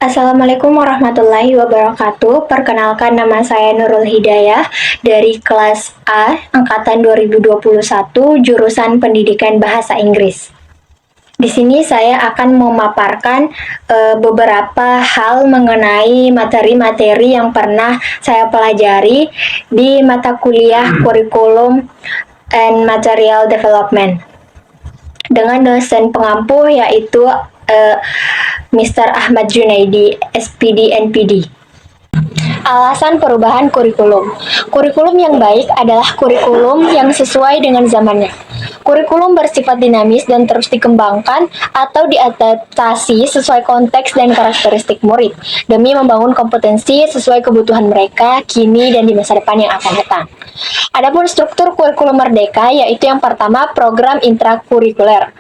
Assalamualaikum warahmatullahi wabarakatuh. Perkenalkan, nama saya Nurul Hidayah dari kelas A angkatan 2021 jurusan Pendidikan Bahasa Inggris. Di sini saya akan memaparkan beberapa hal mengenai materi-materi yang pernah saya pelajari di mata kuliah Curriculum and Material Development dengan dosen pengampu yaitu Mr. Ahmad Junaidi, SPD NPD. Alasan perubahan kurikulum. Kurikulum yang baik adalah kurikulum yang sesuai dengan zamannya. Kurikulum bersifat dinamis dan terus dikembangkan atau diadaptasi sesuai konteks dan karakteristik murid demi membangun kompetensi sesuai kebutuhan mereka kini dan di masa depan yang akan datang. Adapun struktur kurikulum merdeka yaitu yang pertama program intrakurikuler.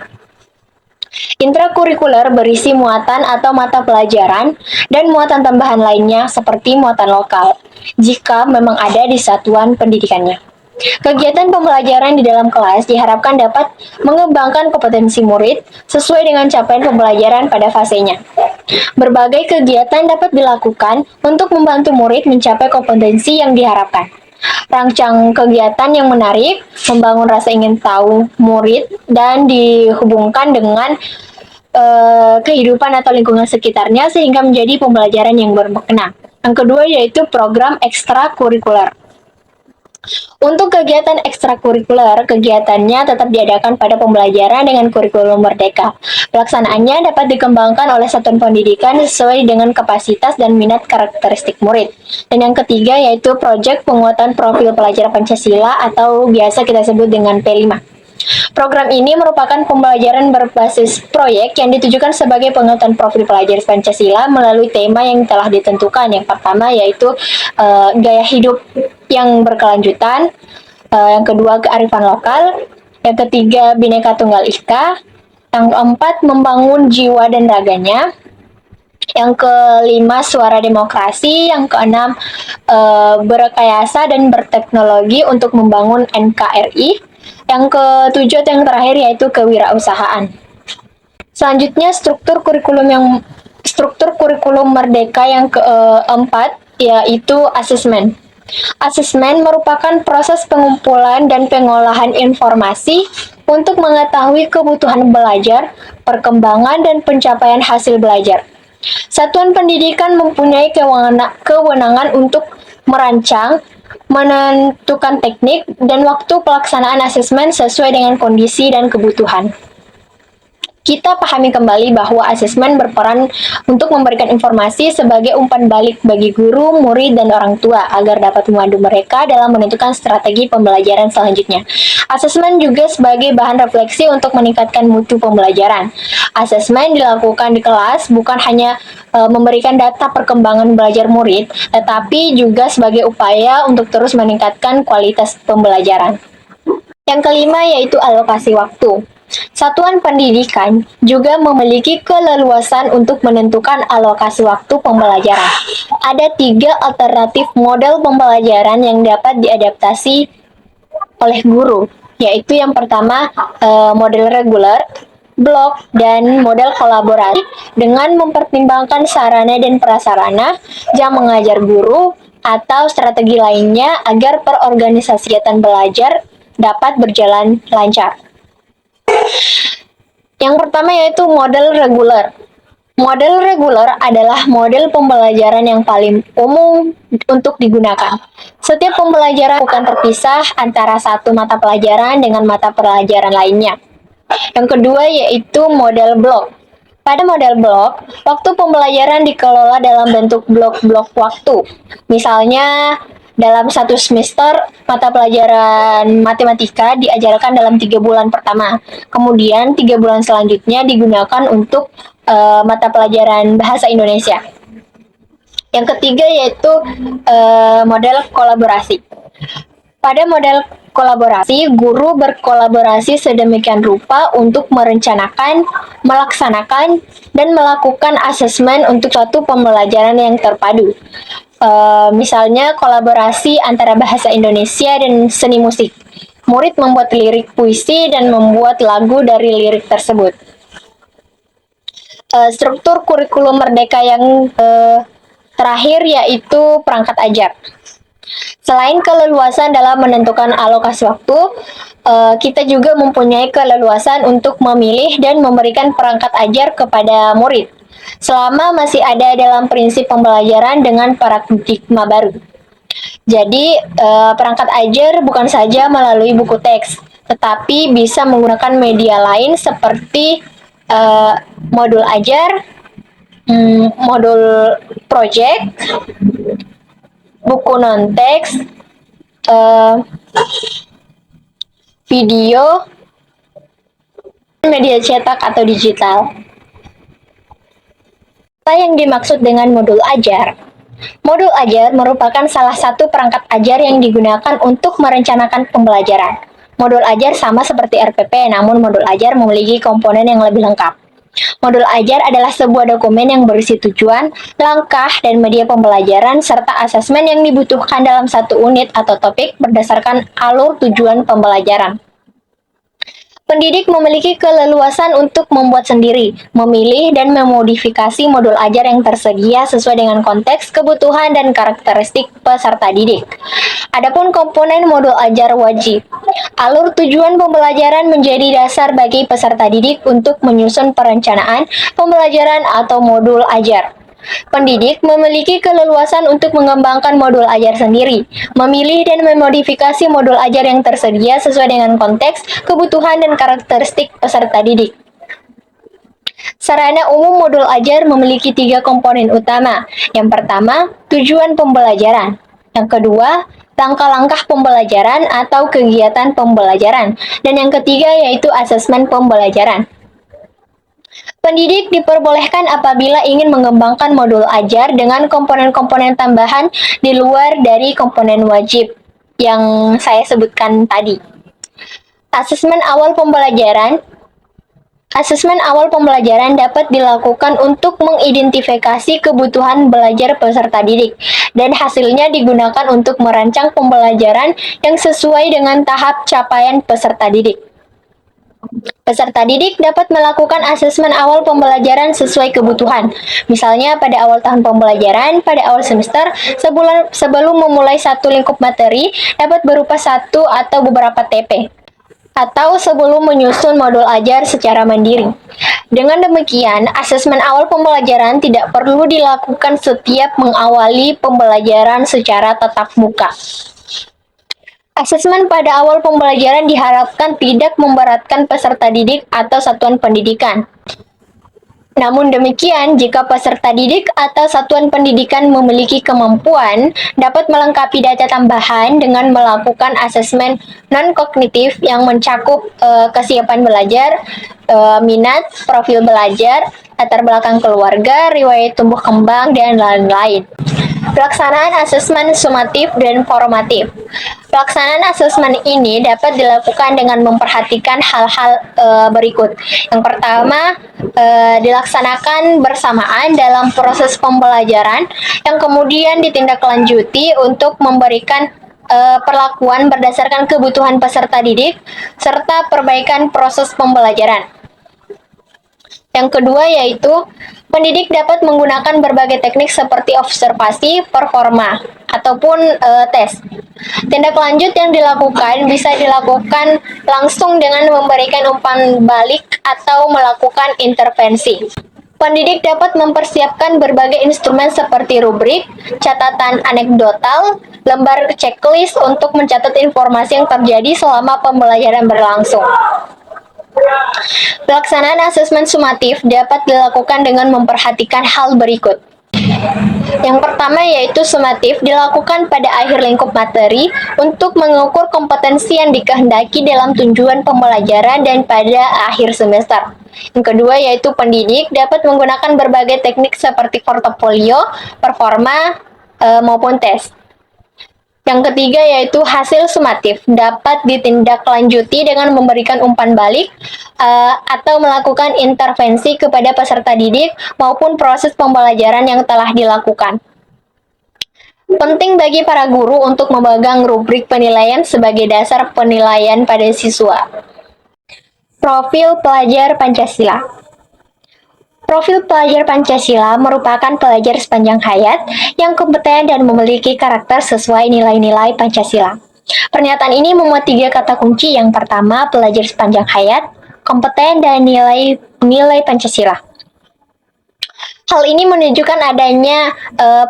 Intrakurikuler berisi muatan atau mata pelajaran dan muatan tambahan lainnya seperti muatan lokal, jika memang ada di satuan pendidikannya. Kegiatan pembelajaran di dalam kelas diharapkan dapat mengembangkan kompetensi murid sesuai dengan capaian pembelajaran pada fasenya. Berbagai kegiatan dapat dilakukan untuk membantu murid mencapai kompetensi yang diharapkan. Rancang kegiatan yang menarik, membangun rasa ingin tahu murid, dan dihubungkan dengan kehidupan atau lingkungan sekitarnya sehingga menjadi pembelajaran yang bermakna. Yang kedua yaitu program ekstrakurikuler. Untuk kegiatan ekstrakurikuler, kegiatannya tetap diadakan pada pembelajaran dengan kurikulum merdeka. Pelaksanaannya dapat dikembangkan oleh satuan pendidikan sesuai dengan kapasitas dan minat karakteristik murid. Dan yang ketiga yaitu proyek penguatan profil pelajar Pancasila atau biasa kita sebut dengan P5. Program ini merupakan pembelajaran berbasis proyek yang ditujukan sebagai penguatan profil pelajar Pancasila melalui tema yang telah ditentukan. Yang pertama yaitu gaya hidup yang berkelanjutan, yang kedua kearifan lokal, yang ketiga Bhinneka Tunggal Ika, yang keempat membangun jiwa dan raganya, yang kelima suara demokrasi, yang keenam berrekayasa dan berteknologi untuk membangun NKRI, yang ketujuh atau yang terakhir yaitu kewirausahaan. Selanjutnya struktur kurikulum merdeka yang keempat yaitu asesmen. Asesmen merupakan proses pengumpulan dan pengolahan informasi untuk mengetahui kebutuhan belajar, perkembangan dan pencapaian hasil belajar. Satuan pendidikan mempunyai kewenangan untuk merancang, menentukan teknik dan waktu pelaksanaan asesmen sesuai dengan kondisi dan kebutuhan. Kita pahami kembali bahwa asesmen berperan untuk memberikan informasi sebagai umpan balik bagi guru, murid, dan orang tua agar dapat memandu mereka dalam menentukan strategi pembelajaran selanjutnya. Asesmen juga sebagai bahan refleksi untuk meningkatkan mutu pembelajaran. Asesmen dilakukan di kelas bukan hanya memberikan data perkembangan belajar murid, tetapi juga sebagai upaya untuk terus meningkatkan kualitas pembelajaran. Yang kelima yaitu alokasi waktu. Satuan pendidikan juga memiliki keleluasan untuk menentukan alokasi waktu pembelajaran. Ada 3 alternatif model pembelajaran yang dapat diadaptasi oleh guru, yaitu yang pertama model reguler, blok, dan model kolaborasi dengan mempertimbangkan sarana dan prasarana, jam mengajar guru, atau strategi lainnya agar perorganisasi kegiatan belajar dapat berjalan lancar. Yang pertama yaitu model reguler. Model reguler adalah model pembelajaran yang paling umum untuk digunakan. Setiap pembelajaran bukan terpisah antara satu mata pelajaran dengan mata pelajaran lainnya. Yang kedua yaitu model blok. Pada model blok, waktu pembelajaran dikelola dalam bentuk blok-blok waktu. Misalnya, dalam satu semester, mata pelajaran matematika diajarkan dalam 3 bulan pertama. Kemudian, 3 bulan selanjutnya digunakan untuk mata pelajaran bahasa Indonesia. Yang ketiga yaitu model kolaborasi. Pada model Kolaborasi, guru berkolaborasi sedemikian rupa untuk merencanakan, melaksanakan, dan melakukan asesmen untuk suatu pembelajaran yang terpadu. Misalnya kolaborasi antara bahasa Indonesia dan seni musik. Murid membuat lirik puisi dan membuat lagu dari lirik tersebut. Struktur kurikulum merdeka yang terakhir yaitu perangkat ajar. Selain keleluasan dalam menentukan alokasi waktu, kita juga mempunyai keleluasan untuk memilih dan memberikan perangkat ajar kepada murid, selama masih ada dalam prinsip pembelajaran dengan paradigma baru. Jadi, perangkat ajar bukan saja melalui buku teks, tetapi bisa menggunakan media lain seperti modul ajar, modul project, buku non-teks, video, media cetak atau digital. Apa yang dimaksud dengan modul ajar? Modul ajar merupakan salah satu perangkat ajar yang digunakan untuk merencanakan pembelajaran. Modul ajar sama seperti RPP, namun modul ajar memiliki komponen yang lebih lengkap. Modul ajar adalah sebuah dokumen yang berisi tujuan, langkah, dan media pembelajaran, serta asesmen yang dibutuhkan dalam satu unit atau topik berdasarkan alur tujuan pembelajaran. Pendidik memiliki keleluasan untuk membuat sendiri, memilih, dan memodifikasi modul ajar yang tersedia sesuai dengan konteks, kebutuhan, dan karakteristik peserta didik. Adapun komponen modul ajar wajib. Alur tujuan pembelajaran menjadi dasar bagi peserta didik untuk menyusun perencanaan pembelajaran atau modul ajar. Pendidik memiliki keleluasan untuk mengembangkan modul ajar sendiri, memilih dan memodifikasi modul ajar yang tersedia sesuai dengan konteks, kebutuhan, dan karakteristik peserta didik. Sarana umum modul ajar memiliki 3 komponen utama. Yang pertama, tujuan pembelajaran. Yang kedua, langkah-langkah pembelajaran atau kegiatan pembelajaran. Dan yang ketiga yaitu asesmen pembelajaran. Pendidik diperbolehkan apabila ingin mengembangkan modul ajar dengan komponen-komponen tambahan di luar dari komponen wajib yang saya sebutkan tadi. Asesmen awal pembelajaran dapat dilakukan untuk mengidentifikasi kebutuhan belajar peserta didik, dan hasilnya digunakan untuk merancang pembelajaran yang sesuai dengan tahap capaian peserta didik. Peserta didik dapat melakukan asesmen awal pembelajaran sesuai kebutuhan. Misalnya pada awal tahun pembelajaran, pada awal semester, sebelum memulai satu lingkup materi, dapat berupa satu atau beberapa TP. Atau sebelum menyusun modul ajar secara mandiri. Dengan demikian, asesmen awal pembelajaran tidak perlu dilakukan setiap mengawali pembelajaran secara tatap muka. Asesmen pada awal pembelajaran diharapkan tidak memberatkan peserta didik atau satuan pendidikan. Namun demikian, jika peserta didik atau satuan pendidikan memiliki kemampuan, dapat melengkapi data tambahan dengan melakukan asesmen non-kognitif yang mencakup kesiapan belajar, minat, profil belajar, latar belakang keluarga, riwayat tumbuh kembang, dan lain-lain. Pelaksanaan asesmen sumatif dan formatif. Pelaksanaan asesmen ini dapat dilakukan dengan memperhatikan hal-hal berikut. Yang pertama, dilaksanakan bersamaan dalam proses pembelajaran, yang kemudian ditindaklanjuti untuk memberikan perlakuan berdasarkan kebutuhan peserta didik, serta perbaikan proses pembelajaran. Yang kedua yaitu, pendidik dapat menggunakan berbagai teknik seperti observasi, performa, ataupun tes. Tindak lanjut yang dilakukan bisa dilakukan langsung dengan memberikan umpan balik atau melakukan intervensi. Pendidik dapat mempersiapkan berbagai instrumen seperti rubrik, catatan anekdotal, lembar checklist untuk mencatat informasi yang terjadi selama pembelajaran berlangsung. Pelaksanaan asesmen sumatif dapat dilakukan dengan memperhatikan hal berikut. Yang pertama yaitu sumatif dilakukan pada akhir lingkup materi untuk mengukur kompetensi yang dikehendaki dalam tujuan pembelajaran dan pada akhir semester. Yang kedua yaitu pendidik dapat menggunakan berbagai teknik seperti portofolio, performa, maupun tes. Yang ketiga yaitu hasil sumatif, dapat ditindaklanjuti dengan memberikan umpan balik atau melakukan intervensi kepada peserta didik maupun proses pembelajaran yang telah dilakukan. Penting bagi para guru untuk memegang rubrik penilaian sebagai dasar penilaian pada siswa. Profil pelajar Pancasila. Profil pelajar Pancasila merupakan pelajar sepanjang hayat yang kompeten dan memiliki karakter sesuai nilai-nilai Pancasila. Pernyataan ini memuat 3 kata kunci. Yang pertama, pelajar sepanjang hayat, kompeten, dan nilai Pancasila. Hal ini menunjukkan adanya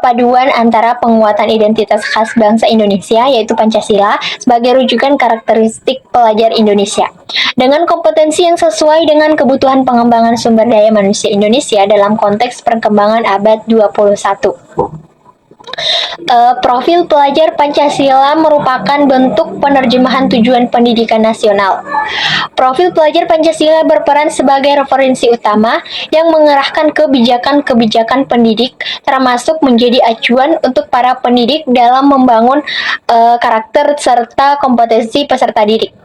paduan antara penguatan identitas khas bangsa Indonesia, yaitu Pancasila, sebagai rujukan karakteristik pelajar Indonesia, dengan kompetensi yang sesuai dengan kebutuhan pengembangan sumber daya manusia Indonesia dalam konteks perkembangan abad 21. Profil pelajar Pancasila merupakan bentuk penerjemahan tujuan pendidikan nasional. Profil pelajar Pancasila berperan sebagai referensi utama yang mengarahkan kebijakan-kebijakan pendidik, termasuk menjadi acuan untuk para pendidik dalam membangun karakter serta kompetensi peserta didik.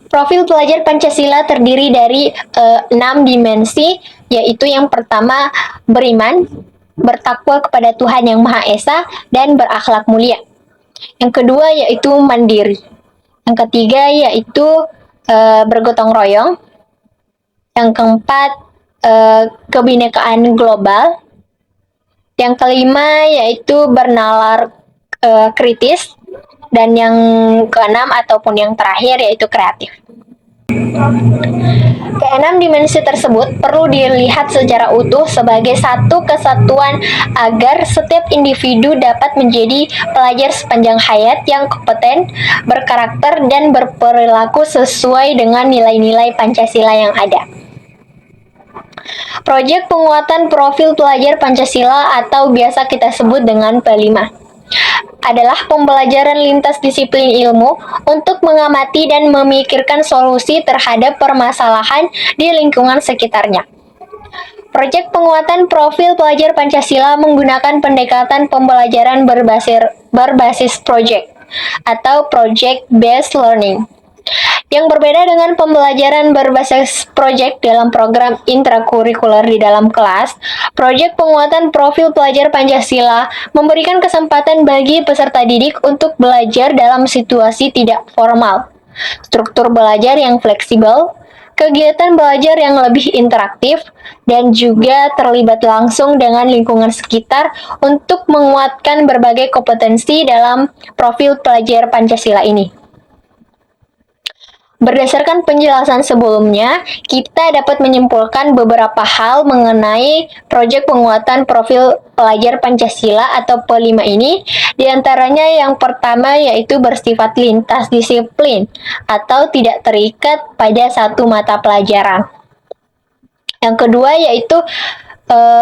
Profil pelajar Pancasila terdiri dari 6 dimensi, yaitu yang pertama beriman, bertakwa kepada Tuhan Yang Maha Esa, dan berakhlak mulia. Yang kedua yaitu mandiri. Yang ketiga yaitu bergotong royong. Yang keempat kebinekaan global. Yang kelima yaitu bernalar kritis. Dan yang keenam ataupun yang terakhir yaitu kreatif. Keenam dimensi tersebut perlu dilihat secara utuh sebagai satu kesatuan agar setiap individu dapat menjadi pelajar sepanjang hayat yang kompeten, berkarakter, dan berperilaku sesuai dengan nilai-nilai Pancasila yang ada. Proyek penguatan profil pelajar Pancasila atau biasa kita sebut dengan P5 adalah pembelajaran lintas disiplin ilmu untuk mengamati dan memikirkan solusi terhadap permasalahan di lingkungan sekitarnya. Proyek penguatan profil pelajar Pancasila menggunakan pendekatan pembelajaran berbasis project atau project-based learning. Yang berbeda dengan pembelajaran berbasis proyek dalam program intrakurikuler di dalam kelas, proyek penguatan profil pelajar Pancasila memberikan kesempatan bagi peserta didik untuk belajar dalam situasi tidak formal, struktur belajar yang fleksibel, kegiatan belajar yang lebih interaktif, dan juga terlibat langsung dengan lingkungan sekitar untuk menguatkan berbagai kompetensi dalam profil pelajar Pancasila ini. Berdasarkan penjelasan sebelumnya, kita dapat menyimpulkan beberapa hal mengenai proyek penguatan profil pelajar Pancasila atau P5 ini. Di antaranya yang pertama yaitu bersifat lintas disiplin atau tidak terikat pada satu mata pelajaran. Yang kedua yaitu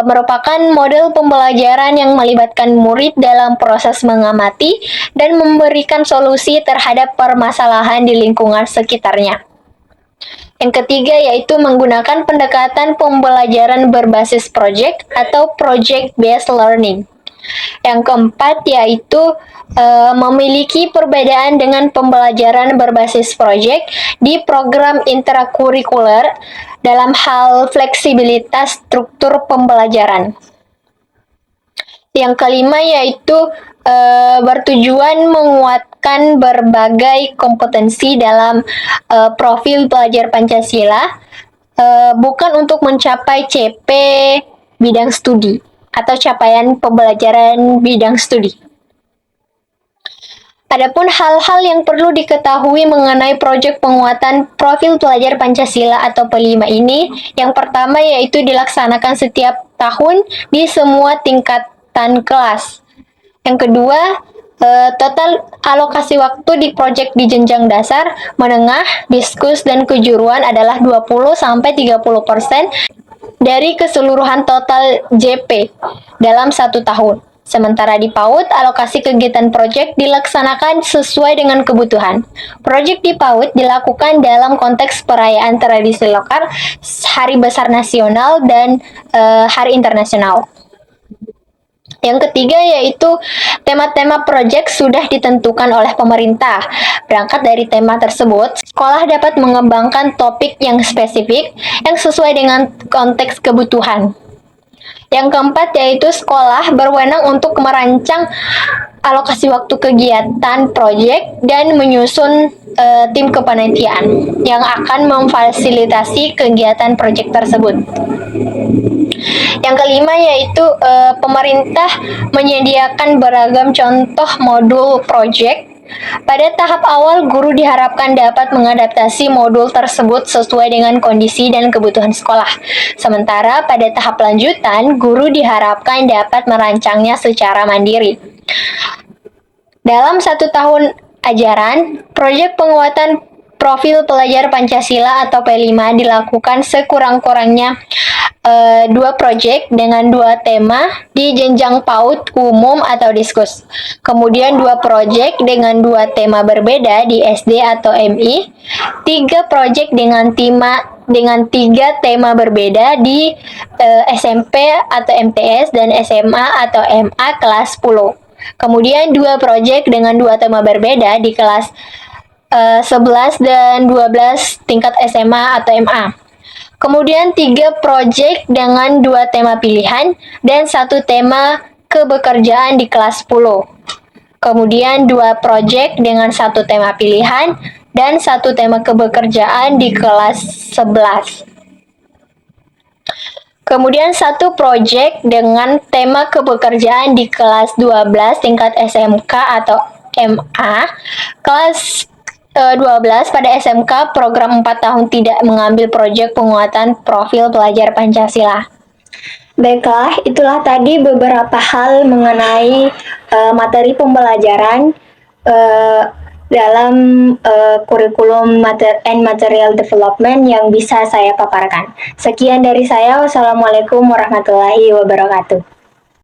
merupakan model pembelajaran yang melibatkan murid dalam proses mengamati dan memberikan solusi terhadap permasalahan di lingkungan sekitarnya. Yang ketiga yaitu menggunakan pendekatan pembelajaran berbasis project atau project-based learning. Yang keempat yaitu memiliki perbedaan dengan pembelajaran berbasis project di program intrakurikuler dalam hal fleksibilitas struktur pembelajaran. Yang kelima yaitu bertujuan menguatkan berbagai kompetensi dalam profil pelajar Pancasila, bukan untuk mencapai CP bidang studi atau capaian pembelajaran bidang studi. Adapun hal-hal yang perlu diketahui mengenai proyek penguatan profil pelajar Pancasila atau P5 ini, yang pertama yaitu dilaksanakan setiap tahun di semua tingkatan kelas. Yang kedua, total alokasi waktu di proyek di jenjang dasar, menengah, diskus, dan kejuruan adalah 20-30% dari keseluruhan total JP dalam 1 tahun. Sementara di PAUD, alokasi kegiatan proyek dilaksanakan sesuai dengan kebutuhan. Proyek di PAUD dilakukan dalam konteks perayaan tradisi lokal, Hari Besar Nasional, dan Hari Internasional. Yang ketiga yaitu tema-tema proyek sudah ditentukan oleh pemerintah. Berangkat dari tema tersebut, sekolah dapat mengembangkan topik yang spesifik yang sesuai dengan konteks kebutuhan. Yang keempat yaitu sekolah berwenang untuk merancang alokasi waktu kegiatan proyek dan menyusun tim kepanitiaan yang akan memfasilitasi kegiatan proyek tersebut. Yang kelima yaitu pemerintah menyediakan beragam contoh modul proyek. Pada tahap awal, guru diharapkan dapat mengadaptasi modul tersebut sesuai dengan kondisi dan kebutuhan sekolah. Sementara pada tahap lanjutan, guru diharapkan dapat merancangnya secara mandiri. Dalam 1 tahun ajaran, proyek penguatan profil pelajar Pancasila atau P5 dilakukan sekurang-kurangnya 2 proyek dengan 2 tema di jenjang PAUD umum atau diskus. Kemudian 2 proyek dengan 2 tema berbeda di SD atau MI, 3 proyek dengan 3 tema berbeda di SMP atau MTS dan SMA atau MA kelas 10. Kemudian 2 proyek dengan 2 tema berbeda di kelas 11 dan 12 tingkat SMA atau MA. Kemudian 3 proyek dengan 2 tema pilihan dan 1 tema kebekerjaan di kelas 10. Kemudian 2 proyek dengan 1 tema pilihan dan 1 tema kebekerjaan di kelas 11. Kemudian 1 proyek dengan tema kebekerjaan di kelas 12 tingkat SMK atau MA. Kelas 12 pada SMK program 4 tahun tidak mengambil proyek penguatan profil pelajar Pancasila. Baiklah, itulah tadi beberapa hal mengenai materi pembelajaran dalam kurikulum and material development yang bisa saya paparkan. Sekian dari saya. Wassalamualaikum warahmatullahi wabarakatuh.